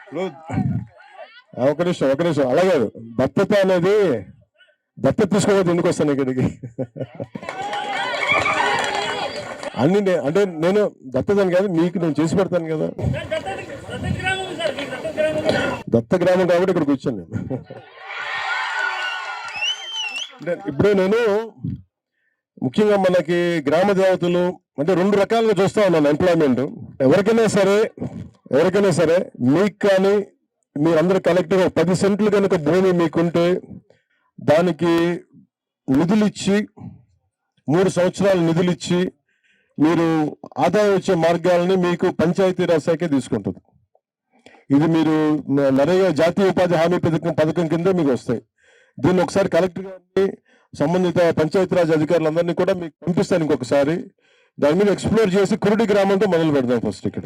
ఒక నిమిషం ఒక నిమిషం అలాగే దత్తత అనేది దత్తత తీసుకోవద్దు, ఎందుకు వస్తాను ఇక్కడికి? అన్ని అంటే నేను దత్తతని కాదు, మీకు నేను చేసి పెడతాను కదా. దత్త గ్రామం కాబట్టి ఇక్కడికి వచ్చాను నేను. ఇప్పుడు నేను ముఖ్యంగా మనకి గ్రామ దేవతలు అంటే రెండు రకాలుగా చూస్తా ఉన్నాను ఎంప్లాయ్మెంట్. ఎవరికైనా సరే మీకు కానీ మీరందరూ కలెక్టివ్ 10 సెంట్లు కనుక భూమి మీకుంటే దానికి నిధులు ఇచ్చి 3 సంవత్సరాలు నిధులు ఇచ్చి మీరు ఆదాయం వచ్చే మార్గాలని మీకు పంచాయతీరాజ్ శాఖే తీసుకుంటుంది. ఇది మీరు నరేగా జాతీయ ఉపాధి హామీ పథకం కింద మీకు వస్తాయి. దీన్ని ఒకసారి కలెక్టర్ గారిని సంబంధిత పంచాయతీరాజ్ అధికారులందరినీ కూడా మీకు పంపిస్తాను ఇంకొకసారి. దాని మీద ఎక్స్ప్లోర్ చేసి కురుడి గ్రామంతో మొదలు పెడదాం ఫస్ట్ ఇక్కడ.